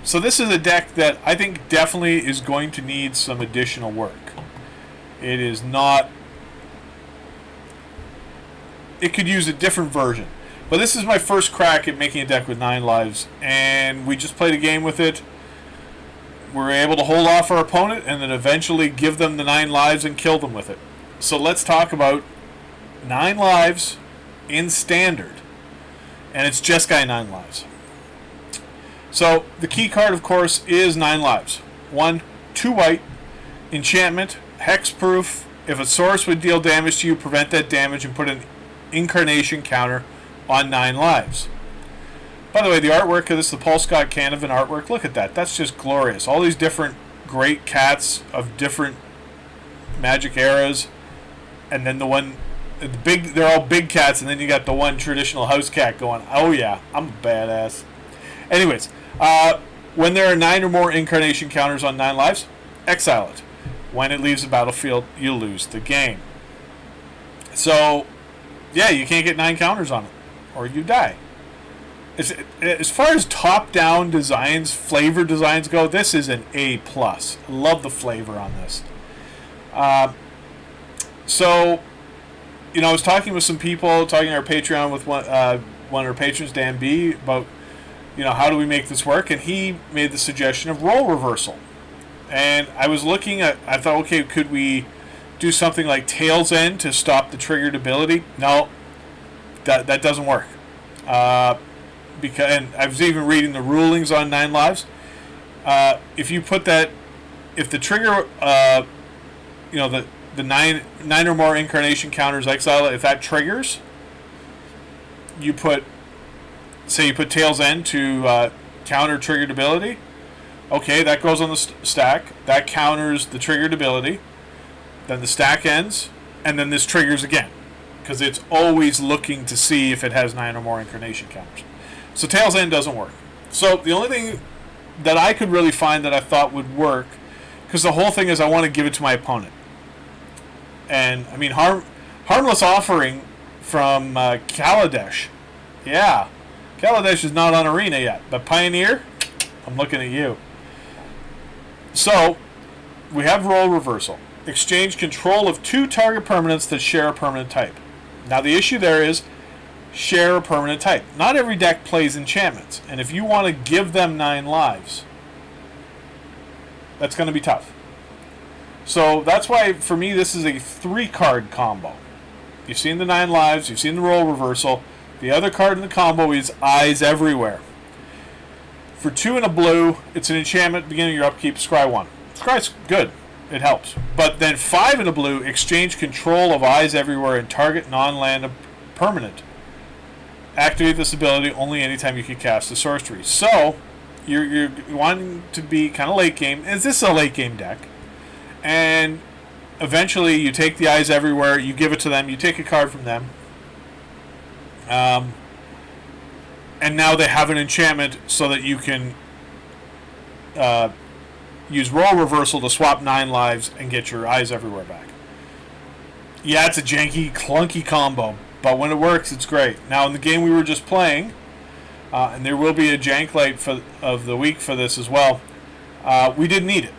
So this is a deck that I think definitely is going to need some additional work. It is not... It could use a different version. But this is my first crack at making a deck with 9 lives, and we just played a game with it. We're able to hold off our opponent and then eventually give them the 9 lives and kill them with it. So let's talk about 9 lives in Standard. And it's Jeskai 9 lives. So the key card, of course, is 9 lives. 1, 2 white, enchantment, hexproof. If a source would deal damage to you, prevent that damage and put an incarnation counter on 9 lives. By the way, the artwork of this, the Paul Scott Canavan artwork, look at that. That's just glorious. All these different great cats of different Magic eras, and then the one, the big, they're all big cats, and then you got the one traditional house cat going, oh yeah, I'm a badass. Anyways, when there are 9 or more incarnation counters on 9 lives, exile it. When it leaves the battlefield, you lose the game. So, yeah, you can't get 9 counters on it, or you die. As far as top-down designs, flavor designs go, this is an A+. I love the flavor on this. So, you know, I was talking with some people, talking on our Patreon with one of our patrons, Dan B, about, you know, how do we make this work? And he made the suggestion of role reversal. And I was looking at, I thought, okay, could we do something like Tail's End to stop the triggered ability? No, that doesn't work. Because, and I was even reading the rulings on 9 lives. If you put that, if the trigger, you know, the nine or more incarnation counters exile, if that triggers, you put, say you put Tail's End to counter triggered ability. Okay, that goes on the stack. That counters the triggered ability. Then the stack ends, and then this triggers again, because it's always looking to see if it has 9 or more incarnation counters. So Tail's End doesn't work. So the only thing that I could really find that I thought would work, because the whole thing is I want to give it to my opponent. And, I mean, Harmless Offering from Kaladesh. Yeah, Kaladesh is not on Arena yet, but Pioneer, I'm looking at you. So, we have role reversal. Exchange control of 2 target permanents that share a permanent type. Now the issue there is share a permanent type. Not every deck plays enchantments, and if you want to give them 9 lives, that's going to be tough. So that's why, for me, this is a 3-card combo. You've seen the 9 lives, you've seen the role reversal. The other card in the combo is Eyes Everywhere. For 2 and a blue, it's an enchantment, beginning of your upkeep, scry 1. Scry's good. It helps. But then 5 in a blue, exchange control of Eyes Everywhere and target non-land permanent. Activate this ability only anytime you can cast a sorcery. So, you're wanting to be kind of late game. Is this a late game deck? And eventually you take the Eyes Everywhere, you give it to them, you take a card from them. And now they have an enchantment so that you can use role reversal to swap 9 lives and get your Eyes Everywhere back. Yeah, it's a janky, clunky combo, but when it works, it's great. Now, in the game we were just playing, and there will be a jank light of the week for this as well, we didn't need it.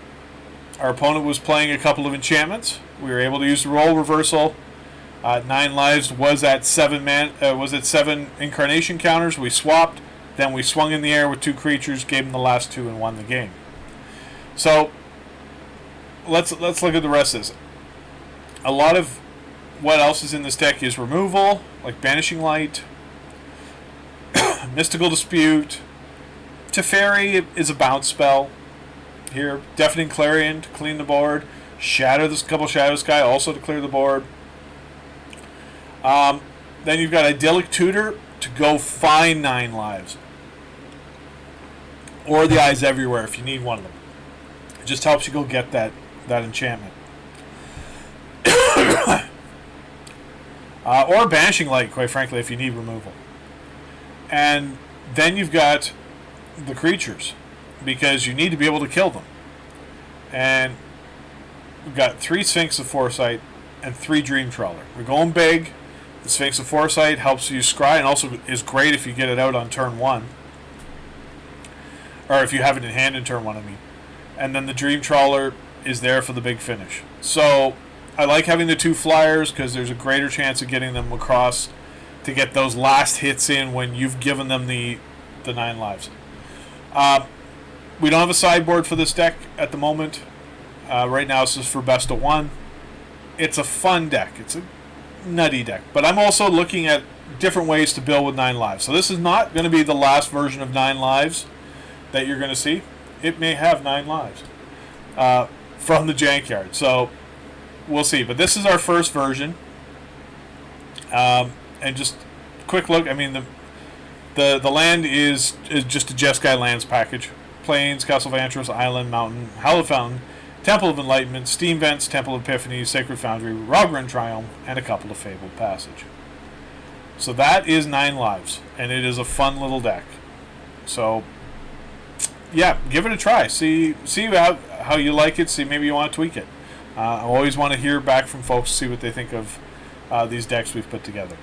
Our opponent was playing a couple of enchantments. We were able to use the role reversal. 9 lives was at 7 incarnation counters. We swapped, then we swung in the air with 2 creatures, gave them the last 2, and won the game. So let's look at the rest of this. A lot of what else is in this deck is removal, like Banishing Light, Mystical Dispute. Teferi is a bounce spell here. Deafening Clarion to clean the board. Couple Shadow Sky also to clear the board. Then you've got Idyllic Tutor to go find 9 lives. Or the Eyes Everywhere if you need one of them. It just helps you go get that enchantment. Or Banishing Light, quite frankly, if you need removal. And then you've got the creatures, because you need to be able to kill them. And we've got 3 Sphinx of Foresight and 3 Dream Trawler. We're going big. The Sphinx of Foresight helps you scry, and also is great if you get it out on turn 1. or if you have it in hand in turn 1, I mean. And then the Dream Trawler is there for the big finish. So I like having the 2 flyers because there's a greater chance of getting them across to get those last hits in when you've given them the 9 lives. We don't have a sideboard for this deck at the moment. Right now this is for best of 1. It's a fun deck. It's a nutty deck. But I'm also looking at different ways to build with 9 lives. So this is not going to be the last version of 9 lives that you're going to see. It may have 9 lives from the Jankyard. So we'll see. But this is our first version. And just quick look. I mean, the land is just a Jeskai lands package. Plains, Castle Vantros, Island, Mountain, Hallowed Fountain, Temple of Enlightenment, Steam Vents, Temple of Epiphany, Sacred Foundry, Rogren Triumph, and a couple of Fabled Passage. So that is 9 lives, and it is a fun little deck. So, yeah, give it a try. See how you like it. See, maybe you want to tweak it. I always want to hear back from folks, see what they think of these decks we've put together.